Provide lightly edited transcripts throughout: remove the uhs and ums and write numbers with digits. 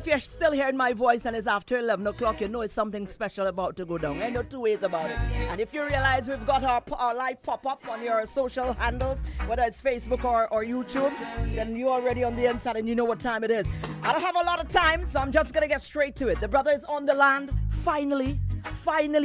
you're still hearing my voice and it's after 11 o'clock, you know it's something special about to go down. Ain't no two ways about it. And if you realize we've got our live pop-up on your social handles, whether it's Facebook or YouTube, then you're already on the inside and you know what time it is. I don't have a lot of time, so I'm just going to get straight to it. The brother is on the land. Finally,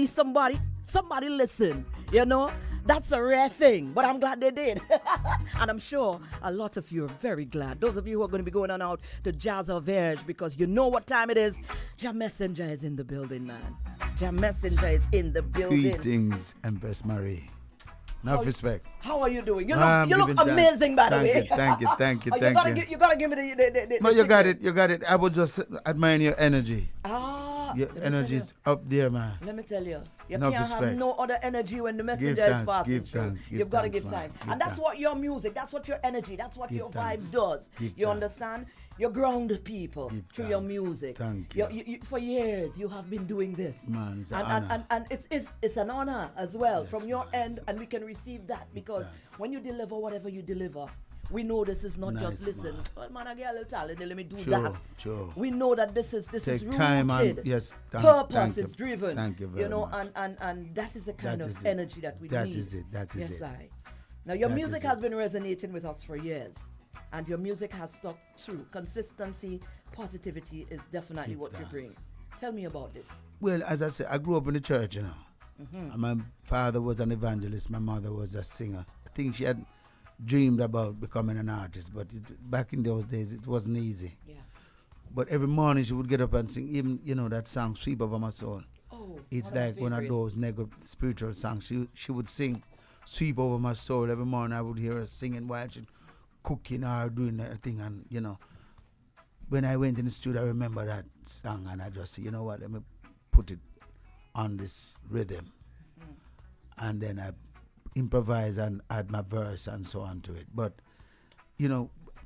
somebody listen, you know. That's a rare thing, but I'm glad they did. And I'm sure a lot of you are very glad. Those of you who are going to be going on out to Jazz of Verge, because you know what time it is. Jah Messenger is in the building, man. Jah Messenger is in the building. Greetings, Empress Marie. Enough respect. How are you doing? You look amazing, by the way. Thank you. You gotta give me the No, you got it. I was just admiring your energy. Your energy is up there, man. Let me tell you, you can't have no other energy when the messenger is passing through. You've got to give thanks. And that's what your music, that's what your energy, that's what your vibe does. You understand? You ground people through your music. Thank you. For years, you have been doing this. Man, it's an honor. And it's an honor as well from your end, and we can receive that because when you deliver whatever you deliver, we know this is not just listen. Well, man, I get a little talent. Let me do that. Sure. We know that this is rooted. Time and Purpose is driven. Thank you very much. And that is the kind of energy that we need. That is it. Yes, I. Now your music has been resonating with us for years, and your music has stuck true. Consistency, positivity is definitely what you bring. Tell me about this. Well, as I said, I grew up in the church, you know. And my father was an evangelist. My mother was a singer. I think she had dreamed about becoming an artist, but back in those days it wasn't easy. Yeah. But every morning she would get up and sing, even that song "Sweep Over My Soul." Oh, it's like one of those spiritual songs. She would sing "Sweep Over My Soul" every morning. I would hear her singing while she cooking or doing that thing. And when I went in the studio, I remember that song, and I just said, you know what, let me put it on this rhythm, and then I improvise and add my verse and so on to it. But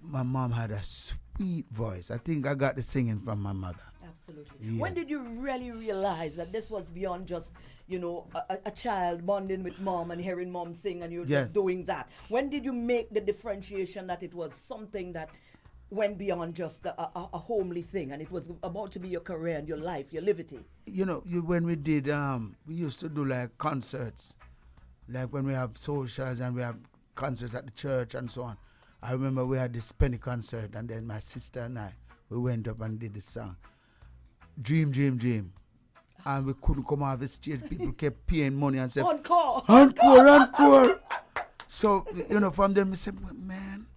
my mom had a sweet voice. I think I got the singing from my mother. Absolutely. Yeah. When did you really realize that this was beyond just a child bonding with mom and hearing mom sing and you're just doing that? When did you make the differentiation that it was something that went beyond just a homely thing and it was about to be your career and your life, your liberty? When we did we used to do like concerts, like when we have socials and we have concerts at the church and so on. I remember we had this penny concert, and then my sister and I, we went up and did this song, Dream, Dream, Dream. And we couldn't come off the stage. People kept paying money and said, Encore. So, from then we said, well, man,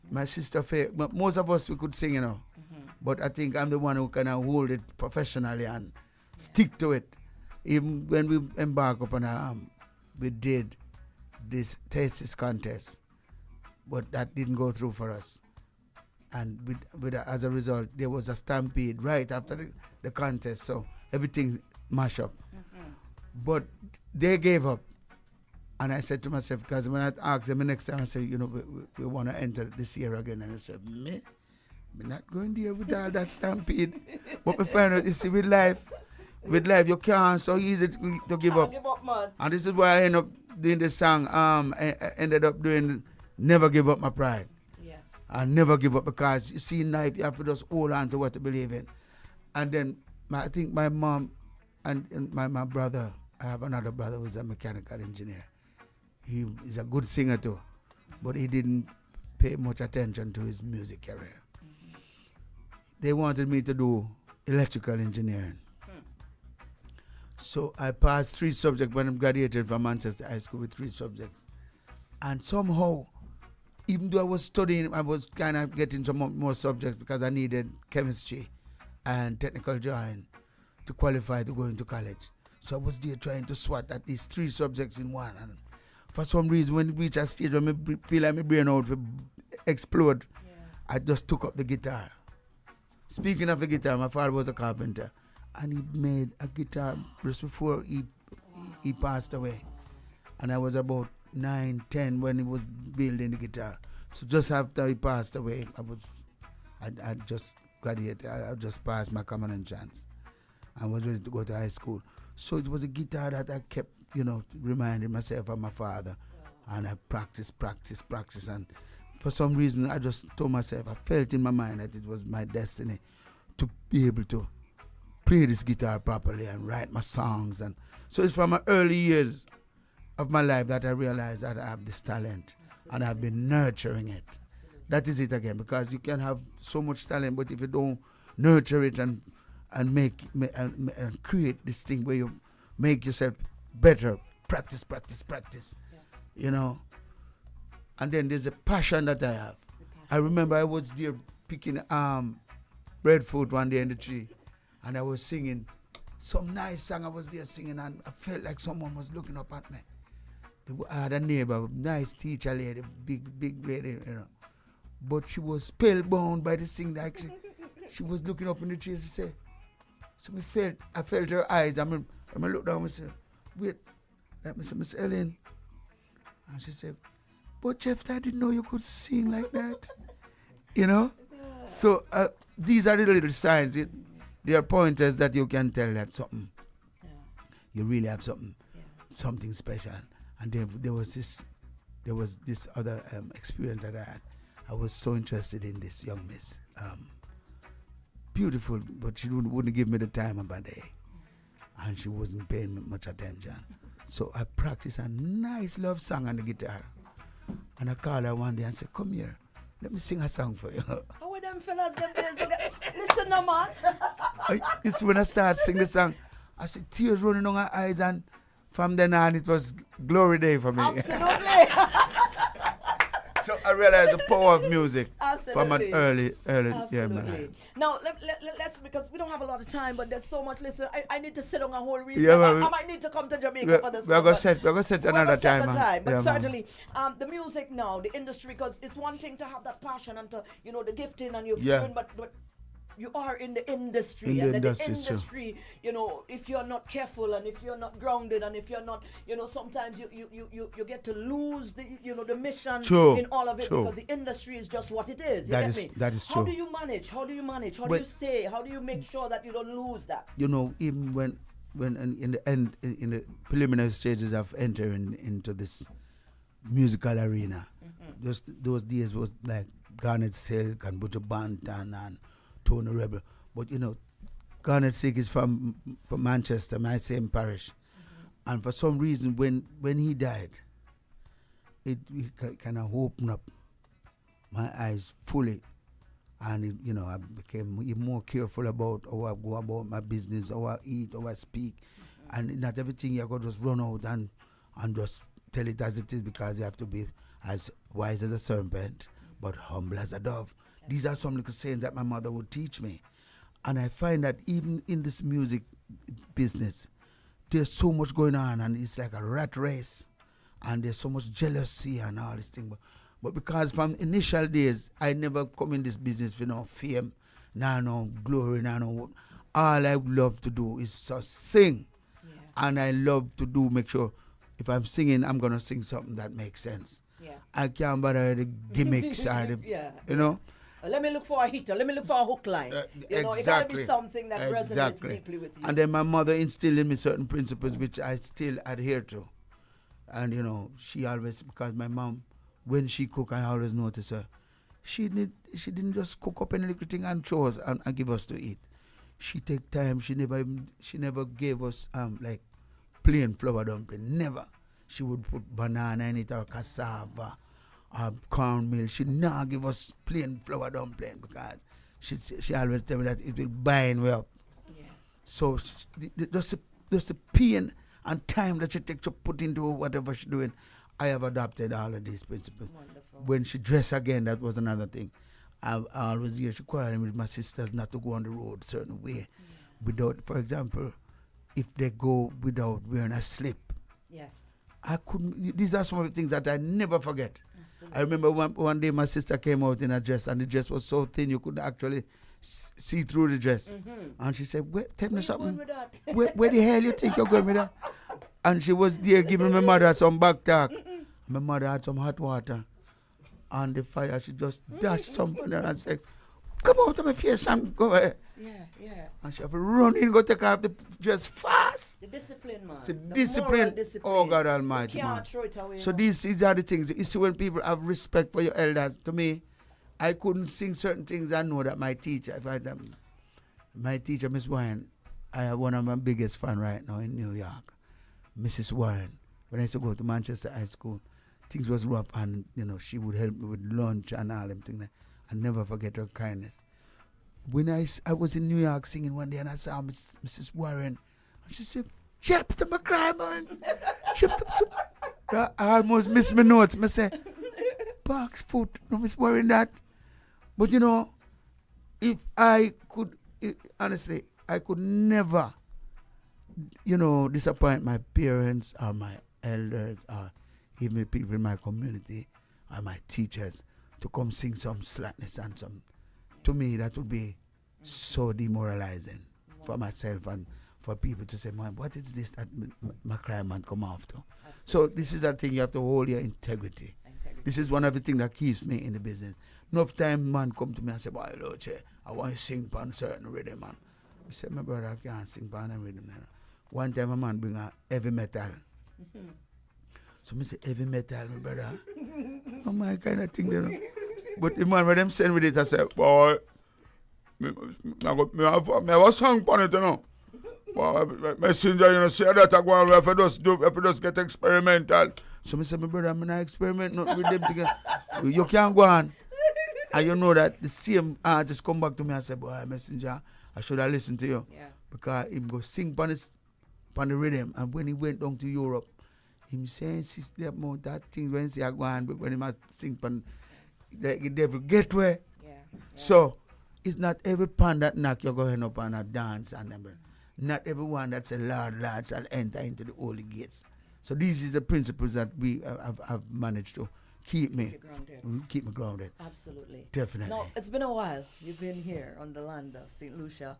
my sister, most of us, we could sing, But I think I'm the one who can hold it professionally and stick to it. Even when we embark upon we did this thesis contest, but that didn't go through for us. And as a result, there was a stampede right after the contest, so everything mashed up. But they gave up. And I said to myself, because when I asked them the next time, I said, we want to enter this year again. And I said, me not going there with all that stampede. But we find out, you see, with life, you can't so easy to give up. Give up, man. And this is why I ended up doing this song. I ended up doing Never Give Up My Pride. Yes. I never give up, because you see in life you have to just hold on to what you believe in. And then I think my mom and my brother, I have another brother who's a mechanical engineer. He is a good singer too, but he didn't pay much attention to his music career. They wanted me to do electrical engineering. So I passed 3 subjects when I graduated from Manchester High School with 3 subjects. And somehow, even though I was studying, I was kind of getting some more subjects because I needed chemistry and technical drawing to qualify to go into college. So I was there trying to swat at least 3 subjects in one. And for some reason, when we reached a stage where I feel like my brain out will explode, I just took up the guitar. Speaking of the guitar, my father was a carpenter. And he made a guitar just before he passed away. And I was about 9, 10 when he was building the guitar. So just after he passed away, I just graduated. I just passed my common entrance. I was ready to go to high school. So it was a guitar that I kept, reminding myself of my father. And I practiced. And for some reason, I just told myself, I felt in my mind that it was my destiny to be able to play this guitar properly and write my songs. And so it's from my early years of my life that I realized that I have this talent. Absolutely. And I've been nurturing it. Absolutely. That is it again, because you can have so much talent, but if you don't nurture it and create this thing where you make yourself better, practice, you know. And then there's a passion that I have. I remember I was there picking breadfruit one day in the tree, and I was singing some nice song. I was there singing, and I felt like someone was looking up at me. I had a neighbor, nice teacher lady, big lady, you know. But she was spellbound by the sing. Like she was looking up in the tree. She said, so I felt her eyes. I looked down and said, wait, let me say, Miss Ellen. And she said, but Jeff, I didn't know you could sing like that. You know? So these are the little signs. They are pointers that you can tell that something. Yeah. You really have something, something special. And then there was this other experience that I had. I was so interested in this young miss. Beautiful, but she wouldn't give me the time of my day. And she wasn't paying me much attention. So I practiced a nice love song on the guitar. And I called her one day and said, come here, let me sing a song for you. How are them fellas? Listen now, man. It's when I started singing the song, I see tears running down her eyes, and from then on it was glory day for me. Absolutely. So I realized the power of music. Absolutely. From an early year in my life. Now, let's, because we don't have a lot of time, but there's so much. Listen, I need to sit on a whole reason. Yeah, well, I might need to come to Jamaica for this. We're going to set another time. But certainly, the music now, the industry, because it's one thing to have that passion and to, you know, the gifting and but you are in the industry. The industry, you know, if you're not careful and if you're not grounded and if you're not, you know, sometimes you get to lose the, you know, the mission in all of it because the industry is just what it is. That is true. How do you manage? How do you say? How do you make sure that you don't lose that? You know, even when in the preliminary stages of entering into this musical arena, just those days was like Garnet Silk and Butcher Banton and Tony Rebel. But you know, Garnet Silk is from Manchester, my same parish. And for some reason, when he died, it kind of opened up my eyes fully. And you know, I became even more careful about how I go about my business, how I eat, how I speak. And not everything you got to just run out and just tell it as it is, because you have to be as wise as a serpent, but humble as a dove. These are some little sayings that my mother would teach me. And I find that even in this music business, there's so much going on, and it's like a rat race. And there's so much jealousy and all this thing. But because from initial days, I never come in this business for no fame, no glory, no. All I love to do is just sing. Yeah. And I love to make sure if I'm singing, I'm going to sing something that makes sense. Yeah. I can't bother the gimmicks or the, you know. Let me look for a hitter. Let me look for a hook line. You know, it got to be something that resonates deeply with you. And then my mother instilled in me certain principles which I still adhere to. And, you know, she always, because my mom, when she cook, I always notice her. She didn't just cook up any little thing and throw us and give us to eat. She take time. She never gave us like plain flour dumpling. Never. She would put banana in it or cassava. Cornmeal. She now give us plain flour dumpling because she always tell me that it will bind me up. Yeah. So just the pain and time that she takes to put into whatever she's doing, I have adopted all of these principles. Wonderful. When she dressed again, that was another thing. I always hear she quarreling with my sisters not to go on the road a certain way. Without, for example, if they go without wearing a slip. Yes. I couldn't. These are some of the things that I never forget. I remember one day my sister came out in a dress, and the dress was so thin you couldn't actually see through the dress. And she said, tell me something. Where the hell you think you're going with that? And she was there giving my mother some back talk. My mother had some hot water on the fire. She just dashed something and said, come out of my face and go away. Yeah. And she have to run in, go take off the dress fast. The discipline, man. The discipline. Oh, God Almighty, you can't man. throw it away, so these are the things. You see, when people have respect for your elders, to me, I couldn't sing certain things I know that my teacher, if I My teacher, Miss Warren, I have one of my biggest fan right now in New York, Mrs. Warren. When I used to go to Manchester High School, things was rough, and she would help me with lunch and all them things. I never forget her kindness. When I was in New York singing one day, and I saw Mrs. Warren, and she said, "Chapter McClymont, I almost missed my notes. I said, "Box foot, no Miss Warren that." But if I could, honestly, I could never, disappoint my parents or my elders or even people in my community or my teachers to come sing some slackness and some. To me, that would be so demoralizing for myself and for people to say, "Man, what is this that McClymont come after?" Absolutely. So this is a thing you have to hold your integrity. This is one of the things that keeps me in the business. Enough time man come to me and say, "Boy, Luce, I want to sing on certain rhythm, man." I said, "My brother, I can't sing on a rhythm." One time a man bring a heavy metal. So I say, "Heavy metal, my brother." Oh, my kind of thing, But the man when them send with it, I said, "Boy, me have song on it, Boy, messenger, see that I go and if you just get experimental." So I said, "My brother, I'm not experiment not with them together. You can't go on." And you know that the same artist come back to me and say, "Boy, messenger, I should have listened to you." Yeah. Because him go sing on the rhythm. And when he went down to Europe, him saying about that thing when he go on, but when he must sing on the devil get where. Yeah. So it's not every pan that knock you're going up and a dance and everything. Not everyone that's a Lord shall enter into the holy gates. So these is the principles that we have managed to keep me grounded. Absolutely. Definitely. Now, it's been a while. You've been here on the land of St. Lucia.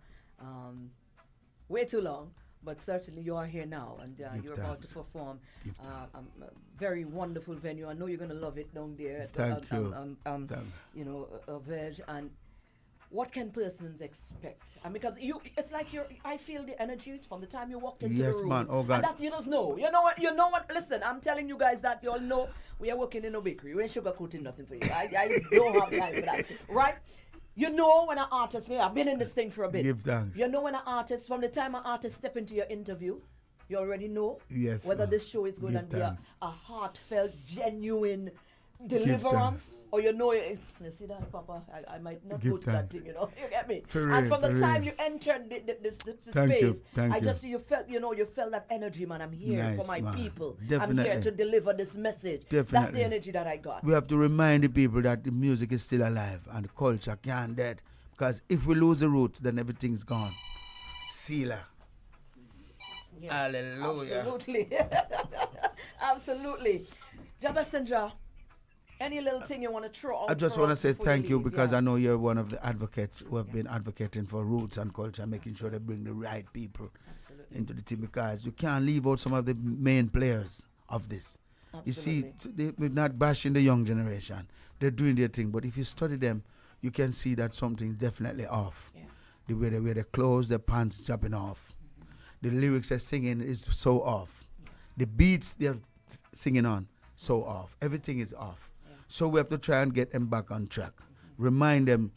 Way too long, but certainly you are here now, and you're about to perform a very wonderful venue. I know you're going to love it down there. Thank you. Veg, and what can persons expect? And because it's like I feel the energy from the time you walked into the room. Yes, man. Oh, God. And that's, you just know. You know what? Listen, I'm telling you guys that you all know we are working in a bakery. We ain't sugarcoating nothing for you. I don't have time for that. Right? You know when an artist, I've been in this thing for a bit. Give thanks. You know when an artist, from the time an artist step into your interview, you already know whether this show is going to be a heartfelt, genuine deliverance, or you see that, Papa, I might not go to that thing, you get me? And from the time you entered the space, I just see you felt that energy, man. I'm here for my people. Definitely. I'm here to deliver this message. Definitely. That's the energy that I got. We have to remind the people that the music is still alive and the culture can't dead. Because if we lose the roots, then everything's gone. Sealer. Yeah. Hallelujah. Absolutely. Absolutely. Jabasendra, any little thing you want to throw out? I just want to say thank you because I know you're one of the advocates who have been advocating for roots and culture, making sure they bring the right people into the team, because you can't leave out some of the main players of this. Absolutely. You see, we're not bashing the young generation. They're doing their thing, but if you study them, you can see that something's definitely off. Yeah. The way they wear their clothes, their pants jumping off. The lyrics they're singing is so off. Yeah. The beats they're singing on, so off. Everything is off. So we have to try and get them back on track. Remind them,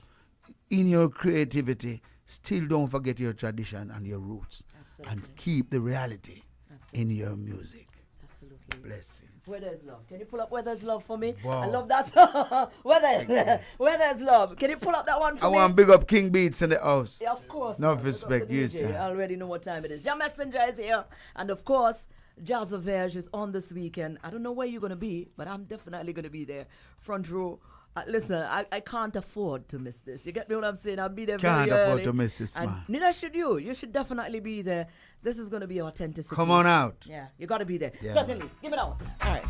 in your creativity, still don't forget your tradition and your roots. Absolutely. And keep the reality in your music. Absolutely. Blessings. Where There's Love. Can you pull up Where There's Love for me? Wow. I love that. Where There's Love. Can you pull up that one for me? I want to big up King Beats in the house. Yeah, of course. No respect. You, I already know what time it is. Your messenger is here. And of course, Jazz Verge is on this weekend. I don't know where you're going to be, but I'm definitely going to be there. Front row. Listen, I can't afford to miss this. You get me what I'm saying? I'll be there very early. Can't afford to miss this, man. Neither should you. You should definitely be there. This is going to be authenticity. Come on out. Yeah, you got to be there. Yeah, certainly. Man. Give it out. All right.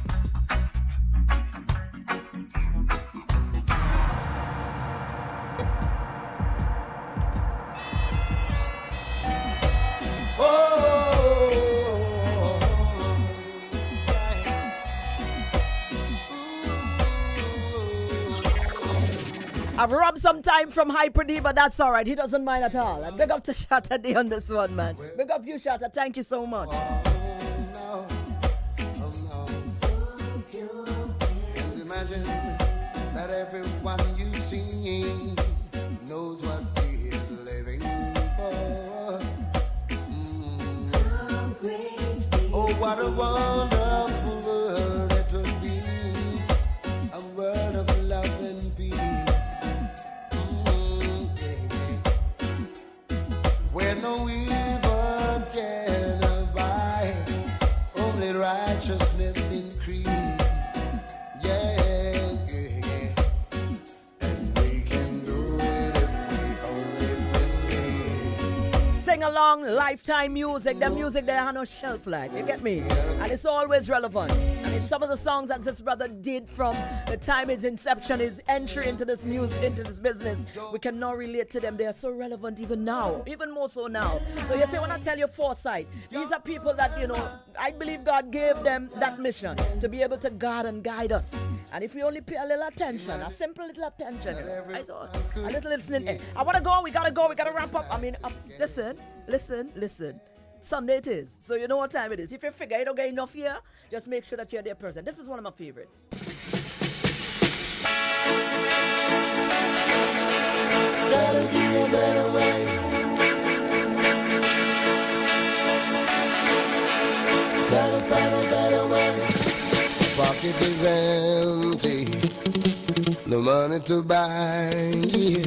I've robbed some time from Hyper D, but that's all right. He doesn't mind at all. And big up to Shatta D on this one, man. Big up you, Shatta. Thank you so much. Oh, no. And imagine that everyone you see knows what we're living for. What a wonderful world it would be, a world of love and peace. Where no evil can abide, only righteousness increase. Yeah, yeah. And we can do it if we only believe. Sing along, lifetime music, the music that has no shelf life, you get me? And it's always relevant. And it's some of the songs that this brother did from the time his inception, his entry into this music, into this business, we can now relate to them. They are so relevant even now, even more so now. So you say, when I tell you foresight, these are people that, you know, I believe God gave them that mission to be able to guard and guide us. And if we only pay a little attention, a simple little attention, I saw a little listening. I want to go, we got to wrap up. I mean, listen. Sunday it is, so you know what time it is. If you figure you don't get enough here, just make sure that you're there present. This is one of my favorite. Gotta be a better way. Gotta find a better way. Pocket is empty, no money to buy. Yeah.